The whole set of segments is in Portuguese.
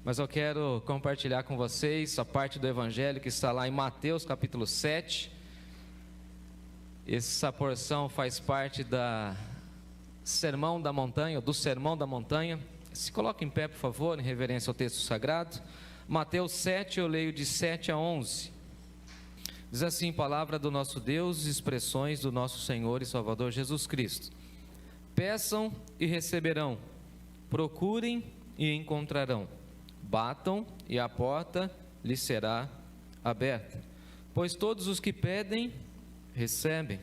mas eu quero compartilhar com vocês a parte do Evangelho que está lá em Mateus capítulo 7. Essa porção faz parte do Sermão da Montanha. Se coloque em pé, por favor, em reverência ao texto sagrado. Mateus 7, eu leio de 7 a 11. Diz assim: palavra do nosso Deus, expressões do nosso Senhor e Salvador Jesus Cristo. Peçam e receberão, procurem e encontrarão, batam e a porta lhes será aberta. Pois todos os que pedem, recebem,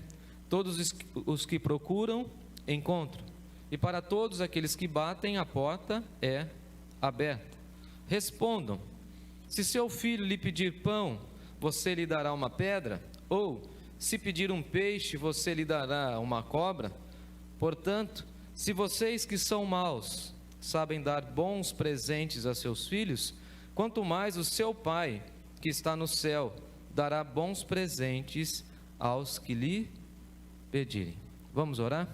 todos os que procuram, encontram, e para todos aqueles que batem, a porta é aberta. Respondam: se seu filho lhe pedir pão, você lhe dará uma pedra? Ou, se pedir um peixe, você lhe dará uma cobra? Portanto, se vocês que são maus sabem dar bons presentes a seus filhos, quanto mais o seu Pai, que está no céu, dará bons presentes aos que lhe pedirem. Vamos orar?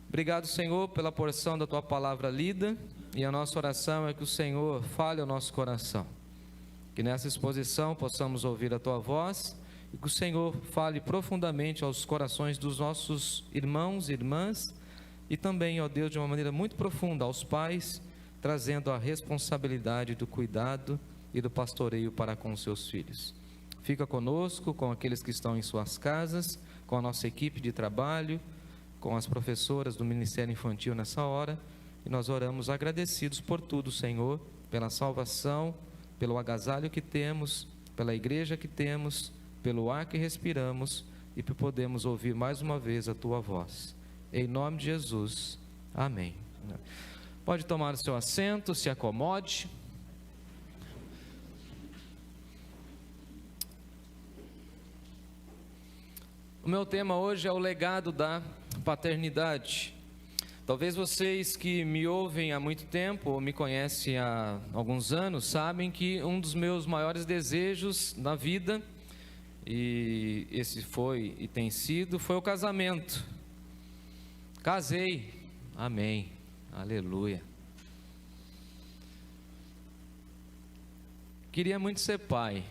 Obrigado, Senhor, pela porção da Tua palavra lida, e a nossa oração é que o Senhor fale ao nosso coração, que nessa exposição possamos ouvir a Tua voz, e que o Senhor fale profundamente aos corações dos nossos irmãos e irmãs, e também, ó Deus, de uma maneira muito profunda aos pais, trazendo a responsabilidade do cuidado e do pastoreio para com os seus filhos. Fica conosco, com aqueles que estão em suas casas, com a nossa equipe de trabalho, com as professoras do Ministério Infantil nessa hora, e nós oramos agradecidos por tudo, Senhor, pela salvação, pelo agasalho que temos, pela igreja que temos, pelo ar que respiramos, e por podermos ouvir mais uma vez a Tua voz. Em nome de Jesus, amém. Pode tomar o seu assento, se acomode. O meu tema hoje é o legado da paternidade. Talvez vocês que me ouvem há muito tempo, ou me conhecem há alguns anos, sabem que um dos meus maiores desejos na vida, e esse foi e tem sido, foi o casamento. Casei, amém, aleluia. Queria muito ser pai,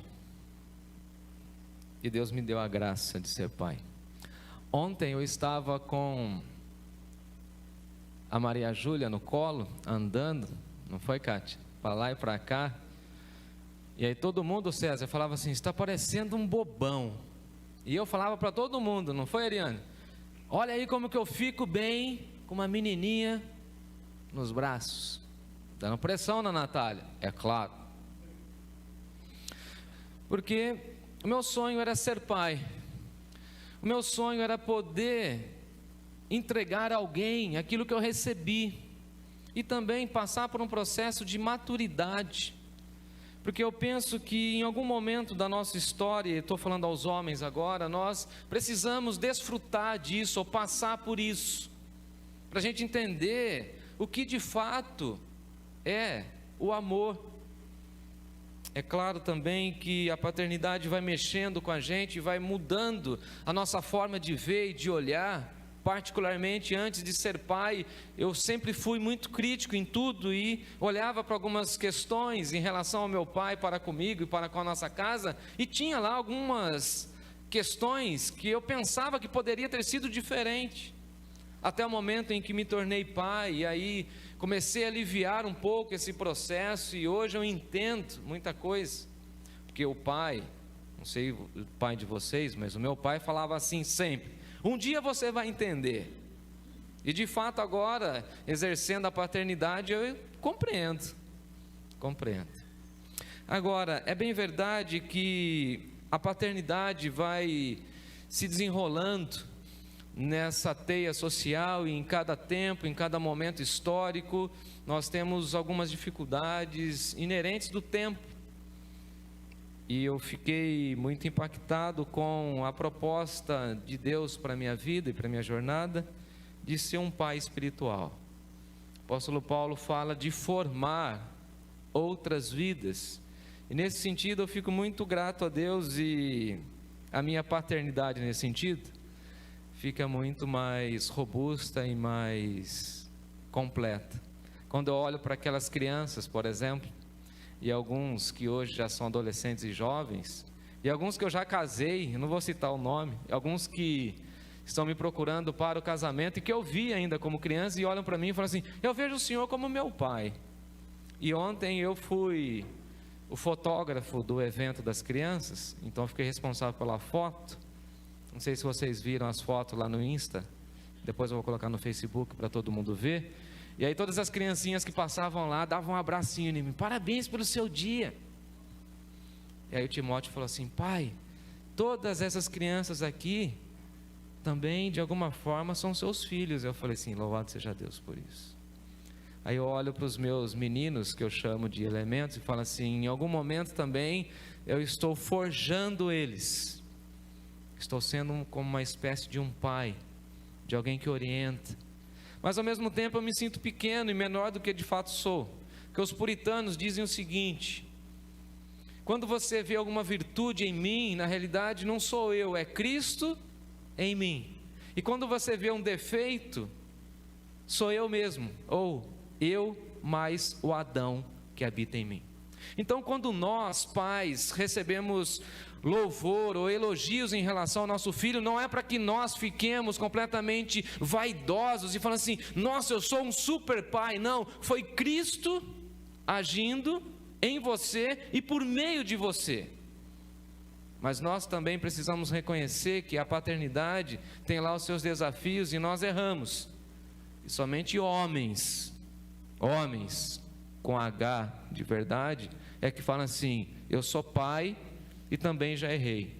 e Deus me deu a graça de ser pai. Ontem eu estava com a Maria Júlia no colo, andando, não foi, Kátia? Para lá e para cá. E aí todo mundo, César, falava assim: está parecendo um bobão. E eu falava para todo mundo, não foi, Ariane? Olha aí como que eu fico bem com uma menininha nos braços. Dando pressão na Natália, é claro. Porque o meu sonho era ser pai. O meu sonho era poder entregar a alguém aquilo que eu recebi, e também passar por um processo de maturidade, porque eu penso que em algum momento da nossa história, estou falando aos homens agora, nós precisamos desfrutar disso, ou passar por isso, para a gente entender o que de fato é o amor. É claro também que a paternidade vai mexendo com a gente, vai mudando a nossa forma de ver e de olhar. Particularmente antes de ser pai, eu sempre fui muito crítico em tudo e olhava para algumas questões em relação ao meu pai para comigo e para com a nossa casa, e tinha lá algumas questões que eu pensava que poderia ter sido diferente, até o momento em que me tornei pai, e aí comecei a aliviar um pouco esse processo, e hoje eu entendo muita coisa, porque o pai, não sei o pai de vocês, mas o meu pai falava assim sempre: um dia você vai entender. E de fato agora, exercendo a paternidade, eu compreendo. Agora, é bem verdade que a paternidade vai se desenrolando nessa teia social, e em cada tempo, em cada momento histórico, nós temos algumas dificuldades inerentes do tempo. E eu fiquei muito impactado com a proposta de Deus para a minha vida e para a minha jornada, de ser um pai espiritual. O apóstolo Paulo fala de formar outras vidas, e nesse sentido eu fico muito grato a Deus, e a minha paternidade nesse sentido fica muito mais robusta e mais completa. Quando eu olho para aquelas crianças, por exemplo, e alguns que hoje já são adolescentes e jovens, e alguns que eu já casei, não vou citar o nome, alguns que estão me procurando para o casamento e que eu vi ainda como criança e olham para mim e falam assim: eu vejo o senhor como meu pai. E ontem eu fui o fotógrafo do evento das crianças, então eu fiquei responsável pela foto. Não sei se vocês viram as fotos lá no Insta, depois eu vou colocar no Facebook para todo mundo ver. E aí todas as criancinhas que passavam lá davam um abracinho em mim: parabéns pelo seu dia. E aí o Timóteo falou assim: pai, todas essas crianças aqui também de alguma forma são seus filhos. Eu falei assim: louvado seja Deus por isso. Aí eu olho para os meus meninos, que eu chamo de elementos, e falo assim: em algum momento também eu estou forjando eles, estou sendo como uma espécie de um pai, de alguém que orienta. Mas ao mesmo tempo eu me sinto pequeno e menor do que de fato sou, porque os puritanos dizem o seguinte: quando você vê alguma virtude em mim, na realidade não sou eu, é Cristo em mim. E quando você vê um defeito, sou eu mesmo, ou eu mais o Adão que habita em mim. Então, quando nós, pais, recebemos louvor ou elogios em relação ao nosso filho, não é para que nós fiquemos completamente vaidosos e falando assim: nossa, eu sou um super pai. Não, foi Cristo agindo em você e por meio de você. Mas nós também precisamos reconhecer que a paternidade tem lá os seus desafios e nós erramos. E somente homens com H de verdade, é que falam assim: eu sou pai e também já errei.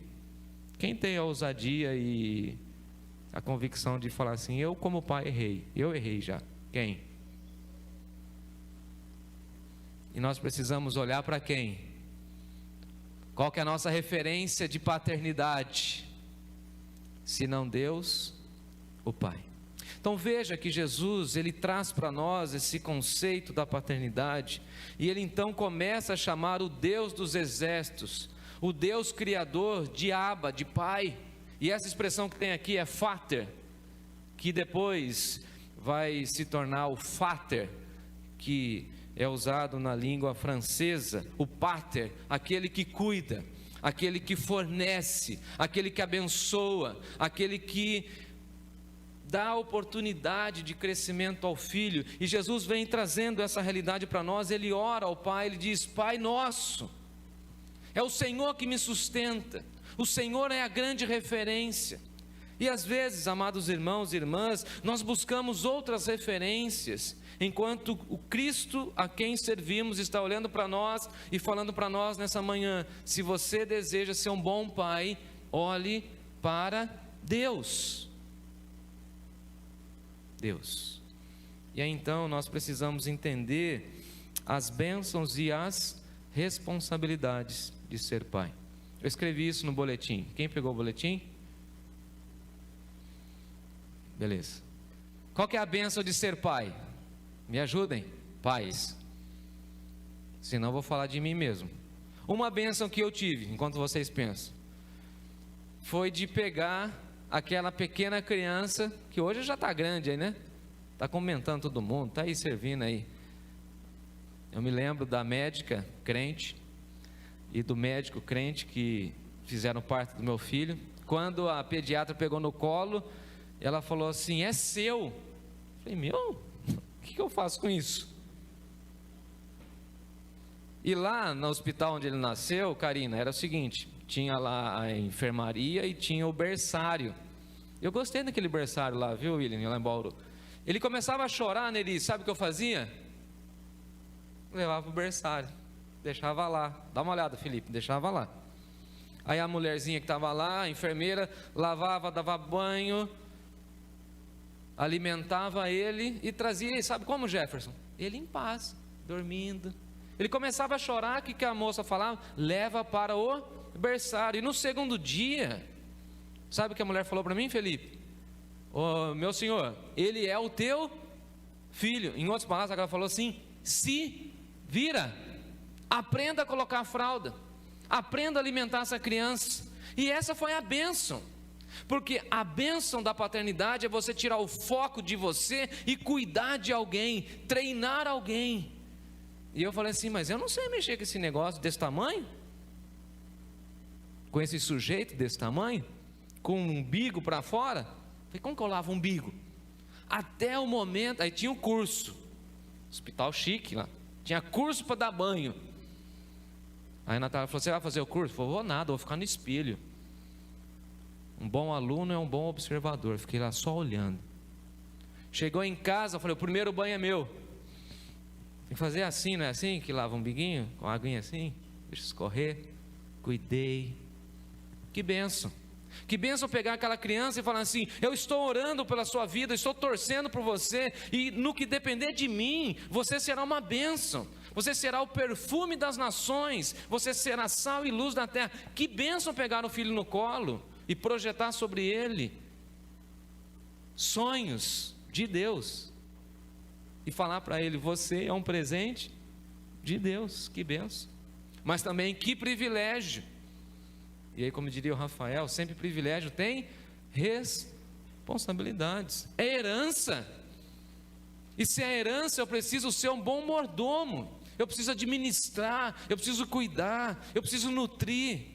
Quem tem a ousadia e a convicção de falar assim: eu como pai errei, eu errei já? Quem? E nós precisamos olhar para quem? Qual que é a nossa referência de paternidade? Se não Deus, o Pai. Então veja que Jesus, ele traz para nós esse conceito da paternidade, e ele então começa a chamar o Deus dos exércitos, o Deus criador de Abba, de Pai. E essa expressão que tem aqui é Vater, que depois vai se tornar o Vater, que é usado na língua francesa, o pater, aquele que cuida, aquele que fornece, aquele que abençoa, aquele que dá oportunidade de crescimento ao filho. E Jesus vem trazendo essa realidade para nós. Ele ora ao Pai, ele diz: Pai nosso, é o Senhor que me sustenta, o Senhor é a grande referência. E às vezes, amados irmãos e irmãs, nós buscamos outras referências, enquanto o Cristo a quem servimos está olhando para nós e falando para nós nessa manhã: se você deseja ser um bom pai, olhe para Deus. Deus. E aí então nós precisamos entender as bênçãos e as responsabilidades de ser pai. Eu escrevi isso no boletim. Quem pegou o boletim? Beleza. Qual que é a bênção de ser pai? Me ajudem, pais. Senão eu vou falar de mim mesmo. Uma bênção que eu tive, enquanto vocês pensam, foi de pegar aquela pequena criança, que hoje já está grande aí, né? Está comentando todo mundo, está aí servindo aí. Eu me lembro da médica crente e do médico crente que fizeram parte do meu filho. Quando a pediatra pegou no colo, ela falou assim: é seu. Eu falei: meu? O que eu faço com isso? E lá no hospital onde ele nasceu, Karina, era o seguinte: tinha lá a enfermaria e tinha o berçário. Eu gostei daquele berçário lá, viu, William, lá em Bauru. Ele começava a chorar nele, sabe o que eu fazia? Levava o berçário, deixava lá. Dá uma olhada, Felipe, deixava lá. Aí a mulherzinha que estava lá, a enfermeira, lavava, dava banho, alimentava ele e trazia, sabe como, Jefferson? Ele em paz, dormindo. Ele começava a chorar, o que a moça falava? Leva para o berçário. E no segundo dia, sabe o que a mulher falou para mim, Felipe? Oh, meu senhor, ele é o teu filho. Em outras palavras, ela falou assim: se vira, aprenda a colocar a fralda, aprenda a alimentar essa criança. E essa foi a bênção. Porque a bênção da paternidade é você tirar o foco de você e cuidar de alguém, treinar alguém. E eu falei assim, mas eu não sei mexer com esse negócio desse tamanho, com esse sujeito desse tamanho, com um umbigo para fora. Falei, como que eu lavo o umbigo? Até o momento, aí tinha um curso, hospital chique lá, tinha curso para dar banho. Aí a Natália falou, você vai fazer o curso? Eu falei, vou nada, vou ficar no espelho. Um bom aluno é um bom observador. Fiquei lá só olhando. Chegou em casa, eu falei, o primeiro banho é meu. Tem que fazer assim, não é assim? Que lava um biguinho, com a aguinha assim, deixa escorrer. Cuidei. Que bênção. Que bênção pegar aquela criança e falar assim, eu estou orando pela sua vida, estou torcendo por você, e no que depender de mim, você será uma bênção. Você será o perfume das nações, você será sal e luz da terra. Que bênção pegar o filho no colo e projetar sobre ele sonhos de Deus e falar para ele, você é um presente de Deus. Que bênção. Mas também que privilégio. E aí, como diria o Rafael, sempre privilégio tem responsabilidades, é herança. E se é herança, eu preciso ser um bom mordomo, eu preciso administrar, eu preciso cuidar, eu preciso nutrir.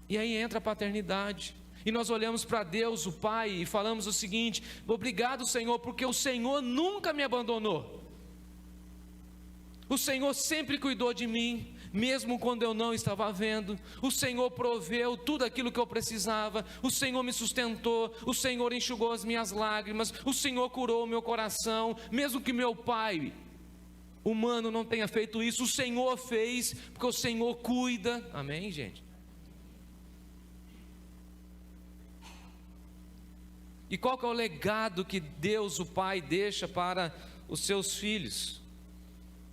E aí entra a paternidade, e nós olhamos para Deus, o Pai, e falamos o seguinte, obrigado Senhor, porque o Senhor nunca me abandonou, o Senhor sempre cuidou de mim, mesmo quando eu não estava vendo, o Senhor proveu tudo aquilo que eu precisava, o Senhor me sustentou, o Senhor enxugou as minhas lágrimas, o Senhor curou o meu coração, mesmo que meu pai humano não tenha feito isso, o Senhor fez, porque o Senhor cuida, amém gente? E qual que é o legado que Deus, o Pai, deixa para os seus filhos,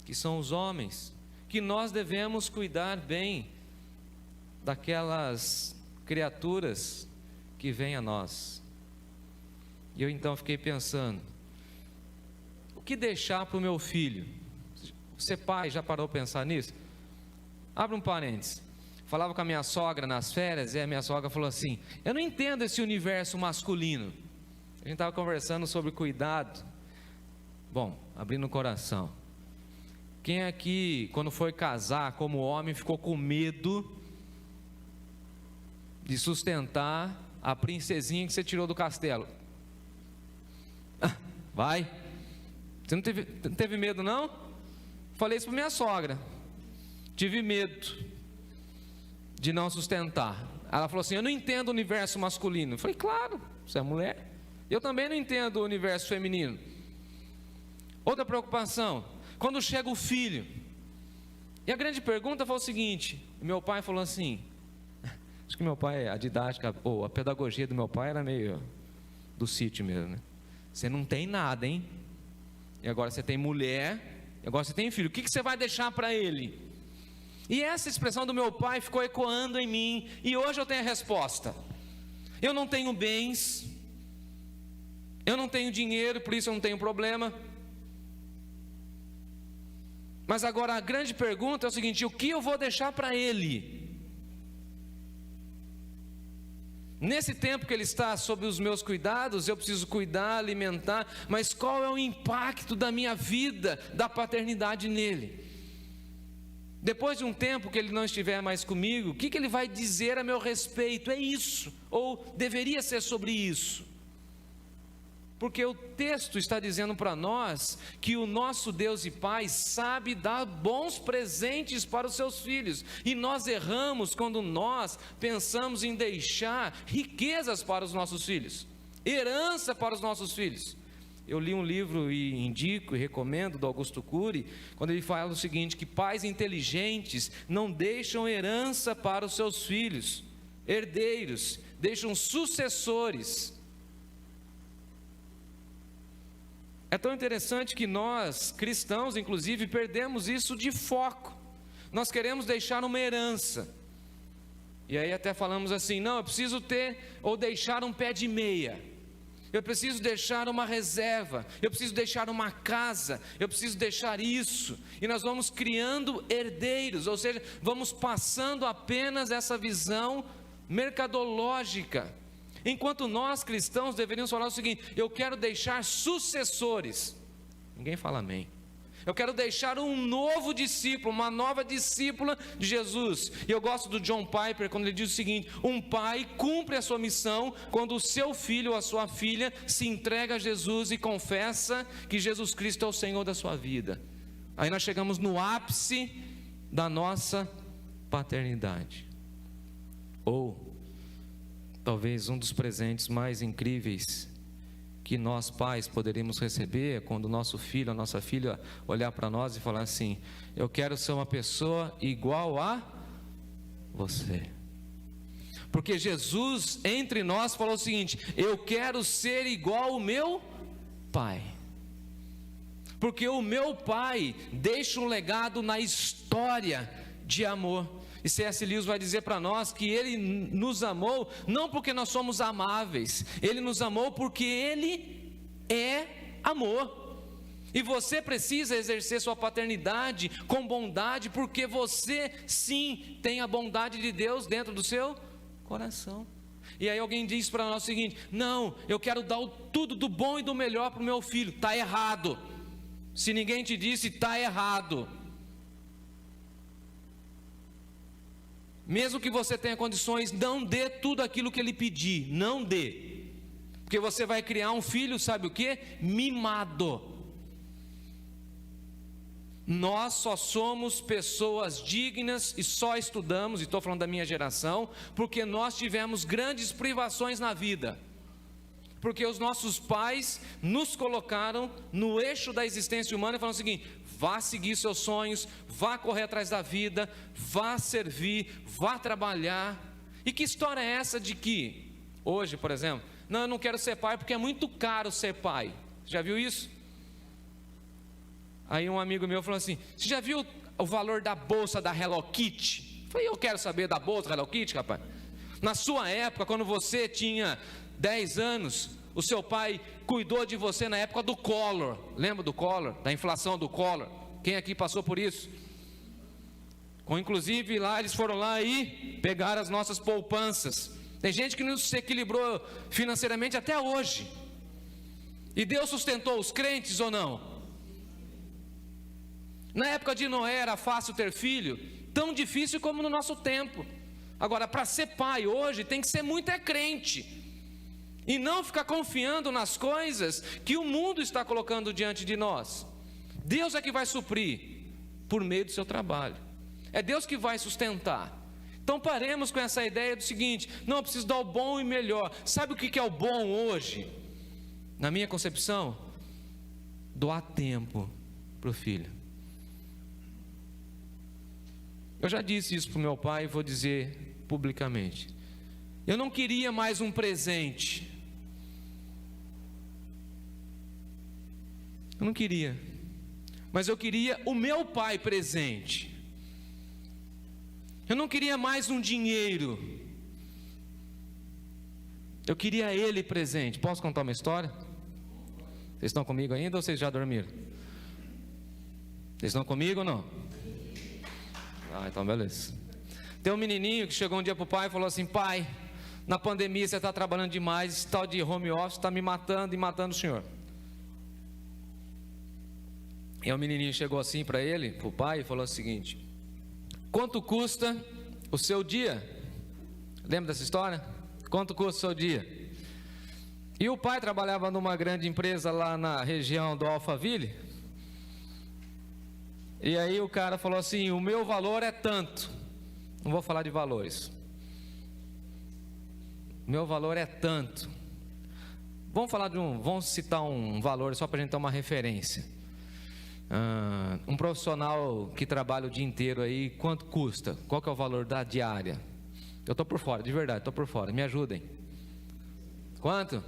que são os homens? Que nós devemos cuidar bem daquelas criaturas que vêm a nós. E eu então fiquei pensando, o que deixar para o meu filho? Você pai, já parou para pensar nisso? Abre um parênteses. Falava com a minha sogra nas férias, e a minha sogra falou assim, eu não entendo esse universo masculino. A gente estava conversando sobre cuidado. Bom, abrindo o coração, quem aqui, quando foi casar como homem, ficou com medo de sustentar a princesinha que você tirou do castelo? Vai. Você não teve medo não? Falei isso para minha sogra. Tive medo de não sustentar. Ela falou assim, eu não entendo o universo masculino. Eu falei, claro, você é mulher. Eu também não entendo o universo feminino. Outra preocupação, quando chega o filho, e a grande pergunta foi o seguinte, meu pai falou assim, acho que meu pai, a didática, ou a pedagogia do meu pai era meio do sítio mesmo, né? Você não tem nada, hein? E agora você tem mulher, e agora você tem filho, o que você vai deixar para ele? E essa expressão do meu pai ficou ecoando em mim, e hoje eu tenho a resposta. Eu não tenho bens, eu não tenho dinheiro, por isso eu não tenho problema. Mas agora a grande pergunta é o seguinte, o que eu vou deixar para ele? Nesse tempo que ele está sob os meus cuidados, eu preciso cuidar, alimentar, mas qual é o impacto da minha vida, da paternidade nele? Depois de um tempo que ele não estiver mais comigo, o que ele vai dizer a meu respeito? É isso, ou deveria ser sobre isso. Porque o texto está dizendo para nós que o nosso Deus e Pai sabe dar bons presentes para os seus filhos. E nós erramos quando nós pensamos em deixar riquezas para os nossos filhos, herança para os nossos filhos. Eu li um livro e indico e recomendo do Augusto Cury, quando ele fala o seguinte, que pais inteligentes não deixam herança para os seus filhos, herdeiros, deixam sucessores. É tão interessante que nós, cristãos, inclusive, perdemos isso de foco. Nós queremos deixar uma herança. E aí até falamos assim, não, eu preciso ter ou deixar um pé de meia. Eu preciso deixar uma reserva. Eu preciso deixar uma casa. Eu preciso deixar isso. E nós vamos criando herdeiros, ou seja, vamos passando apenas essa visão mercadológica. Enquanto nós cristãos deveríamos falar o seguinte: eu quero deixar sucessores. Ninguém fala amém. Eu quero deixar um novo discípulo, uma nova discípula de Jesus. E eu gosto do John Piper quando ele diz o seguinte: um pai cumpre a sua missão quando o seu filho ou a sua filha se entrega a Jesus e confessa que Jesus Cristo é o Senhor da sua vida. Aí nós chegamos no ápice da nossa paternidade. Ou talvez um dos presentes mais incríveis que nós pais poderíamos receber é quando o nosso filho, a nossa filha olhar para nós e falar assim: eu quero ser uma pessoa igual a você. Porque Jesus entre nós falou o seguinte: eu quero ser igual ao meu pai. Porque o meu pai deixa um legado na história de amor. E C.S. Lewis vai dizer para nós que Ele nos amou não porque nós somos amáveis, Ele nos amou porque Ele é amor. E você precisa exercer sua paternidade com bondade, porque você sim tem a bondade de Deus dentro do seu coração. E aí alguém diz para nós o seguinte: não, eu quero dar tudo do bom e do melhor para o meu filho. Está errado. Se ninguém te disse, está errado. Mesmo que você tenha condições, não dê tudo aquilo que ele pedir, não dê, porque você vai criar um filho, sabe o que? Mimado. Nós só somos pessoas dignas e só estudamos, e estou falando da minha geração, porque nós tivemos grandes privações na vida, porque os nossos pais nos colocaram no eixo da existência humana e falaram o seguinte: vá seguir seus sonhos, vá correr atrás da vida, vá servir, vá trabalhar. E que história é essa de que hoje, por exemplo, não, eu não quero ser pai porque é muito caro ser pai. Já viu isso? Aí um amigo meu falou assim: você já viu o valor da bolsa da Hello Kitty? Eu falei: eu quero saber da bolsa da Hello Kitty, rapaz. Na sua época, quando você tinha 10 anos, o seu pai cuidou de você na época do Collor. Lembra do Collor? Da inflação do Collor? Quem aqui passou por isso? Inclusive lá, eles foram lá e pegaram as nossas poupanças. Tem gente que não se equilibrou financeiramente até hoje. E Deus sustentou os crentes ou não? Na época de Noé era fácil ter filho, tão difícil como no nosso tempo. Agora, para ser pai hoje, tem que ser muito crente. E não ficar confiando nas coisas que o mundo está colocando diante de nós. Deus é que vai suprir por meio do seu trabalho. É Deus que vai sustentar. Então paremos com essa ideia do seguinte: não, eu preciso dar o bom e melhor. Sabe o que é o bom hoje? Na minha concepção, doar tempo para o filho. Eu já disse isso para o meu pai e vou dizer publicamente. Eu não queria mais um presente. Eu não queria. Mas eu queria o meu pai presente. Eu não queria mais um dinheiro. Eu queria ele presente. Posso contar uma história? Vocês estão comigo ainda ou vocês já dormiram? Vocês estão comigo ou não? Ah, então beleza. Tem um menininho que chegou um dia para o pai e falou assim: pai, na pandemia você está trabalhando demais, esse tal de home office está me matando e matando o senhor. E o menininho chegou assim para ele, para o pai, e falou o seguinte: quanto custa o seu dia? Lembra dessa história? Quanto custa o seu dia? E o pai trabalhava numa grande empresa lá na região do Alphaville. E aí o cara falou assim: o meu valor é tanto. Não vou falar de valores. Meu valor é tanto. Vamos citar um valor só para a gente ter uma referência. Um profissional que trabalha o dia inteiro aí, quanto custa? Qual que é o valor da diária? Eu estou por fora, de verdade, estou por fora, me ajudem. Quanto?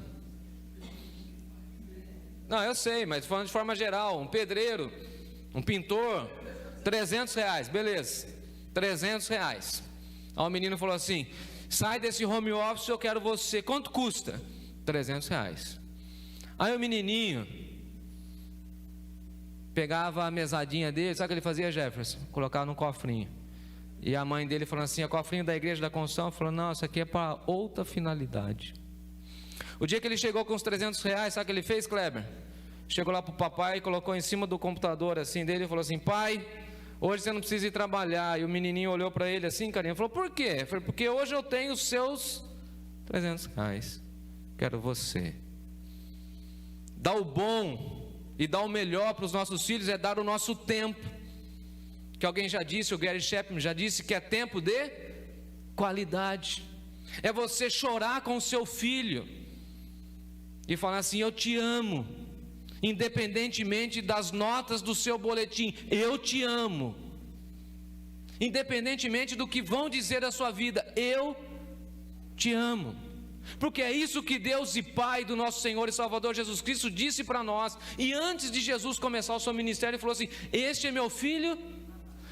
Não, eu sei, mas falando de forma geral, um pedreiro, um pintor, R$300, beleza, R$300. Aí o menino falou assim: sai desse home office, eu quero você. Quanto custa? R$300. Aí o menininho pegava a mesadinha dele, sabe o que ele fazia, Jefferson? Colocava num cofrinho. E a mãe dele falou assim, a cofrinho da igreja da construção, falou, não, isso aqui é para outra finalidade. O dia que ele chegou com os 300 reais, sabe o que ele fez, Kleber? Chegou lá para o papai, colocou em cima do computador assim dele e falou assim, pai, hoje você não precisa ir trabalhar. E o menininho olhou para ele assim, carinho, falou, por quê? Eu falei, porque hoje eu tenho os seus 300 reais, quero você. Dar o bom e dar o melhor para os nossos filhos é dar o nosso tempo. Que alguém já disse, o Gary Chapman já disse que é tempo de qualidade. É você chorar com o seu filho e falar assim, eu te amo, independentemente das notas do seu boletim, eu te amo, independentemente do que vão dizer da sua vida, eu te amo, porque é isso que Deus e Pai do nosso Senhor e Salvador Jesus Cristo disse para nós. E antes de Jesus começar o seu ministério, ele falou assim, este é meu filho,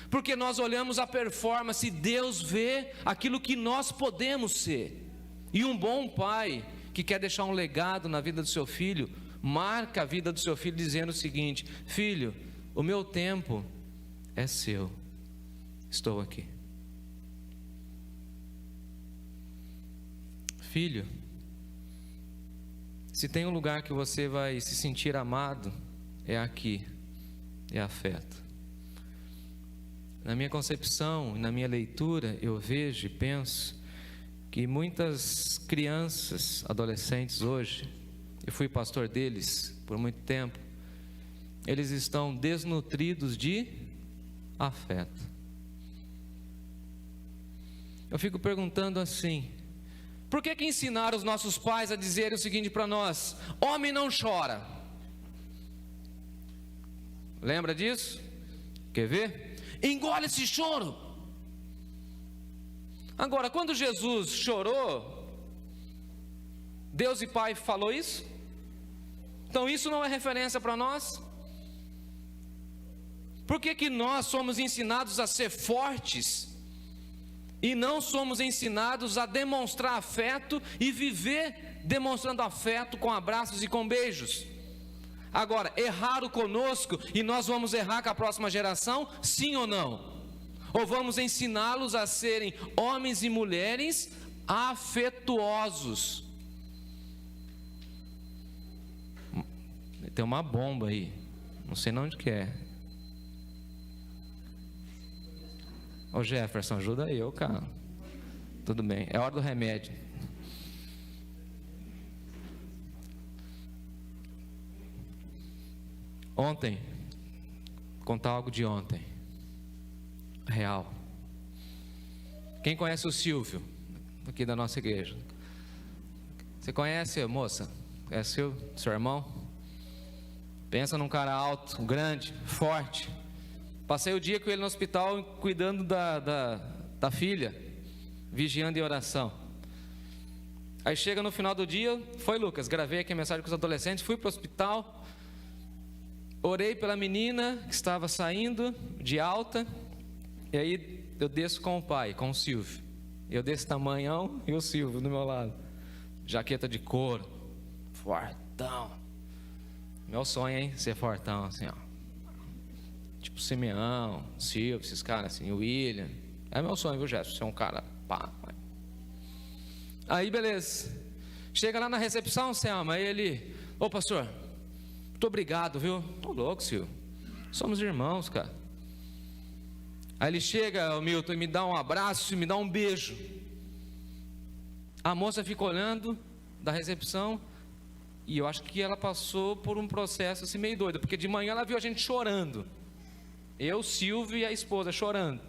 porque nós olhamos a performance, Deus vê aquilo que nós podemos ser. E um bom pai que quer deixar um legado na vida do seu filho, marca a vida do seu filho dizendo o seguinte, filho, o meu tempo é seu, estou aqui. Filho, se tem um lugar que você vai se sentir amado, é aqui, é afeto. Na minha concepção, na minha leitura, eu vejo e penso que muitas crianças, adolescentes hoje, eu fui pastor deles por muito tempo, eles estão desnutridos de afeto. Eu fico perguntando assim, por que ensinaram os nossos pais a dizerem o seguinte para nós, homem não chora? Lembra disso? Quer ver? Engole esse choro. Agora, quando Jesus chorou, Deus e Pai falou isso? Então isso não é referência para nós? Por que nós somos ensinados a ser fortes e não somos ensinados a demonstrar afeto e viver demonstrando afeto com abraços e com beijos? Agora, erraram conosco e nós vamos errar com a próxima geração, sim ou não? Ou vamos ensiná-los a serem homens e mulheres afetuosos? Tem uma bomba aí, não sei onde que é. Ô Jefferson, ajuda eu, cara. Tudo bem, é hora do remédio. Ontem, contar algo de ontem, real. Quem conhece o Silvio, aqui da nossa igreja? Você conhece, moça? Conhece o seu irmão? Pensa num cara alto, grande, forte. Passei o dia com ele no hospital, cuidando da filha, vigiando em oração. Aí chega no final do dia, foi Lucas, gravei aqui a mensagem com os adolescentes, fui para o hospital, orei pela menina que estava saindo de alta, e aí eu desço com o pai, com o Silvio. Eu desse tamanhão e o Silvio do meu lado. Jaqueta de couro, fortão. Meu sonho, hein? Ser fortão, assim, ó. Tipo Simeão, Silvio, esses caras assim, o William. É meu sonho, viu, Gerson? Ser um cara, pá. Aí, beleza. Chega lá na recepção, Selma, aí ele, ô pastor, muito obrigado, viu? Tô louco, Silvio. Somos irmãos, cara. Aí ele chega, o Milton, e me dá um abraço e me dá um beijo. A moça fica olhando da recepção e eu acho que ela passou por um processo assim meio doido, porque de manhã ela viu a gente chorando. Eu, Silvio e a esposa chorando.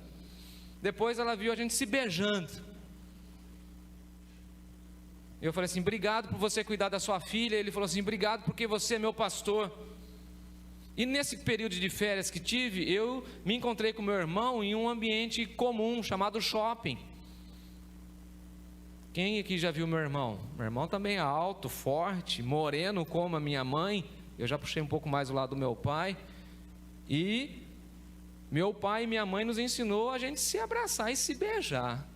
Depois ela viu a gente se beijando. Eu falei assim, obrigado por você cuidar da sua filha. Ele falou assim, obrigado porque você é meu pastor. E nesse período de férias que tive, eu me encontrei com meu irmão em um ambiente comum, chamado shopping. Quem aqui já viu meu irmão? Meu irmão também é alto, forte, moreno como a minha mãe. Eu já puxei um pouco mais o lado do meu pai. E meu pai e minha mãe nos ensinou a gente se abraçar e se beijar.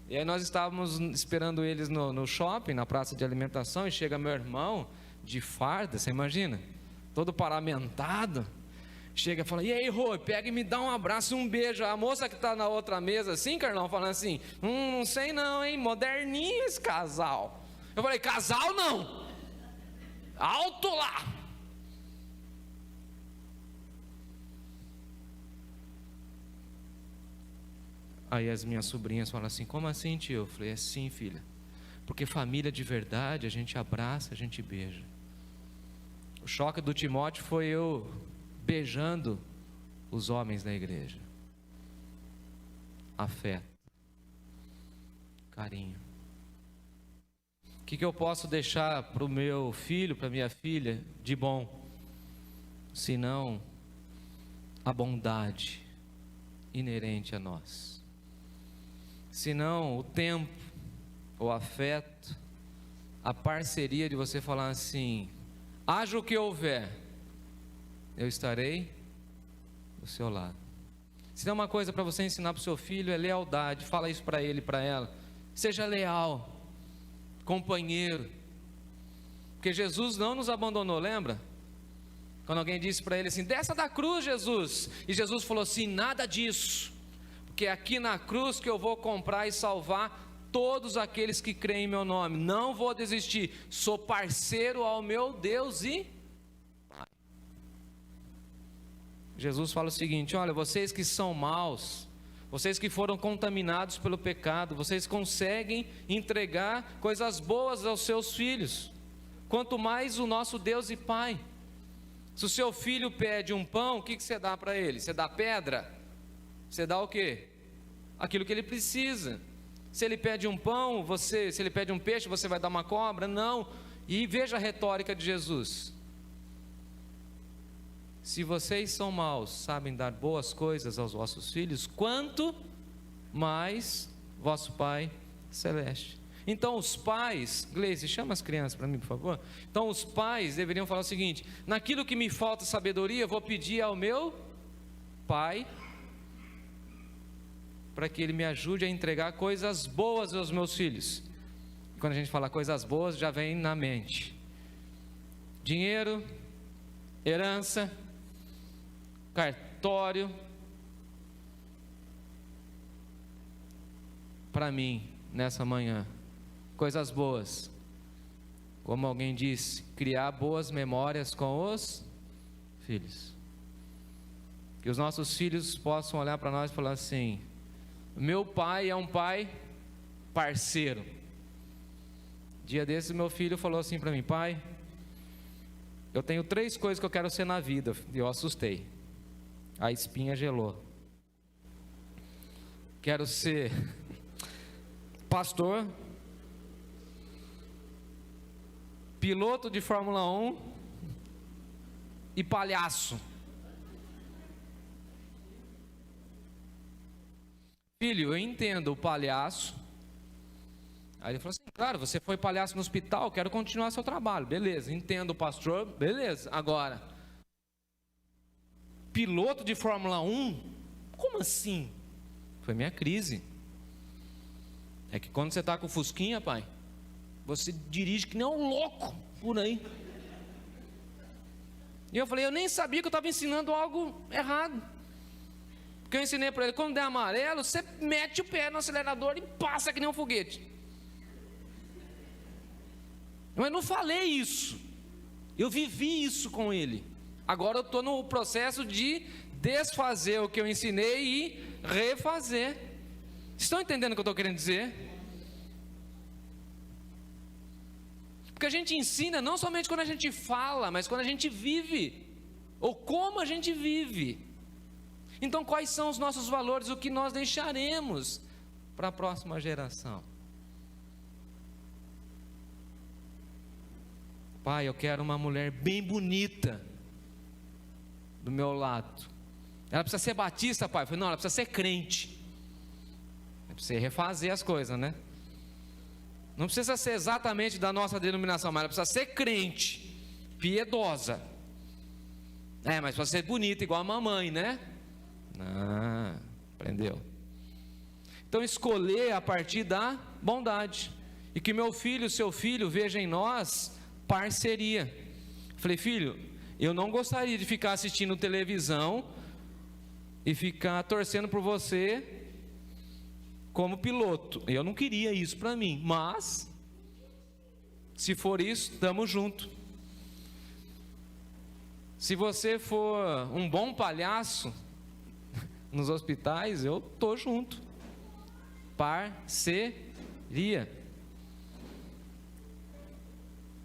E aí nós estávamos esperando eles no shopping, na praça de alimentação, e chega meu irmão de farda, você imagina? Todo paramentado. chega e fala: e aí, Rô, pega e me dá um abraço e um beijo. A moça que está na outra mesa, assim, Carlão, falando assim: não sei não, hein, moderninho esse casal. Eu falei: casal não, alto lá. Aí as minhas sobrinhas falam assim: como assim, tio? Eu falei: é sim, filha, porque família de verdade a gente abraça, a gente beija. O choque do Timóteo foi eu beijando os homens da igreja. Afeto, carinho. O que eu posso deixar para o meu filho, para minha filha, de bom? Senão a bondade inerente a nós. Senão o tempo, o afeto, a parceria de você falar assim: haja o que houver, eu estarei do seu lado. Se tem uma coisa para você ensinar para o seu filho, é lealdade. Fala isso para ele e para ela. Seja leal, companheiro. Porque Jesus não nos abandonou, lembra? Quando alguém disse para ele assim: desça da cruz, Jesus. E Jesus falou assim: nada disso, porque é aqui na cruz que eu vou comprar e salvar todos aqueles que creem em meu nome. Não vou desistir, sou parceiro ao meu Deus e Pai. Jesus fala o seguinte: olha, vocês que são maus, vocês que foram contaminados pelo pecado, vocês conseguem entregar coisas boas aos seus filhos, quanto mais o nosso Deus e Pai. Se o seu filho pede um pão, o que você dá para ele? Você dá pedra? Você dá o quê? Aquilo que ele precisa. Se ele pede um pão, se ele pede um peixe, você vai dar uma cobra? Não. E veja a retórica de Jesus: se vocês são maus, sabem dar boas coisas aos vossos filhos, quanto mais vosso Pai Celeste. Então os pais, Gleice, chama as crianças para mim, por favor. Então os pais deveriam falar o seguinte: naquilo que me falta sabedoria, eu vou pedir ao meu Pai, para que Ele me ajude a entregar coisas boas aos meus filhos. Quando a gente fala coisas boas, já vem na mente dinheiro, herança, cartório. Para mim, nessa manhã, coisas boas, como alguém disse, criar boas memórias com os filhos. Que os nossos filhos possam olhar para nós e falar assim: meu pai é um pai parceiro. Dia desses meu filho falou assim para mim: pai, eu tenho 3 coisas que eu quero ser na vida. E eu assustei, a espinha gelou. Quero ser pastor, piloto de Fórmula 1 e palhaço. Filho, eu entendo o palhaço. Aí ele falou assim: claro, você foi palhaço no hospital, quero continuar seu trabalho. Beleza, entendo o pastor, beleza. Agora, piloto de Fórmula 1? Como assim? Foi minha crise. É que quando você está com o Fusquinha, pai, você dirige que nem um louco por aí. E eu falei: eu nem sabia que eu estava ensinando algo errado. Porque eu ensinei para ele: quando der amarelo, você mete o pé no acelerador e passa que nem um foguete. Mas eu não falei isso, eu vivi isso com ele. Agora eu estou no processo de desfazer o que eu ensinei e refazer. Estão entendendo o que eu estou querendo dizer? Porque a gente ensina não somente quando a gente fala, mas quando a gente vive, ou como a gente vive. Então quais são os nossos valores, o que nós deixaremos para a próxima geração? Pai, eu quero uma mulher bem bonita do meu lado. Ela precisa ser batista, pai. Eu falei: não, ela precisa ser crente. É para você refazer as coisas, né? Não precisa ser exatamente da nossa denominação, mas ela precisa ser crente, piedosa. Mas precisa ser bonita igual a mamãe, né? Não, aprendeu. Então escolher a partir da bondade. E que meu filho, seu filho, veja em nós parceria. Falei: filho, Eu não gostaria de ficar assistindo televisão e ficar torcendo por você como piloto. Eu não queria isso para mim, mas se for isso, estamos juntos. Se você for um bom palhaço nos hospitais, eu estou junto. Parceria.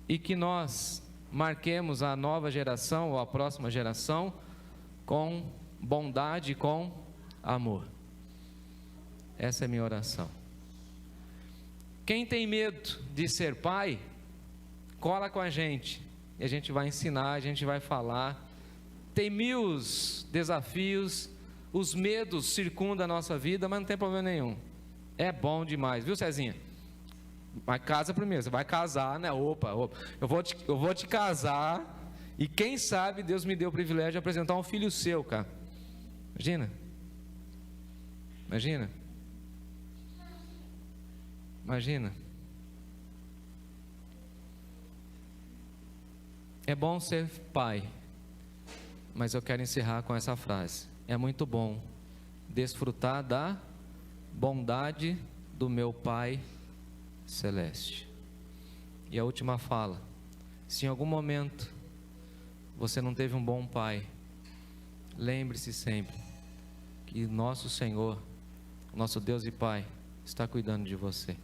E que nós marquemos a nova geração ou a próxima geração com bondade e com amor. Essa é a minha oração. Quem tem medo de ser pai, cola com a gente. E a gente vai ensinar, a gente vai falar. Tem mil desafios, os medos circundam a nossa vida, mas não tem problema nenhum. É bom demais, viu, Cezinha? Mas casa primeiro, você vai casar, né? Opa. Eu vou te casar e quem sabe Deus me deu o privilégio de apresentar um filho seu, cara. Imagina. É bom ser pai, mas eu quero encerrar com essa frase. É muito bom desfrutar da bondade do meu Pai Celeste. E a última fala: se em algum momento você não teve um bom pai, lembre-se sempre que nosso Senhor, nosso Deus e Pai, está cuidando de você.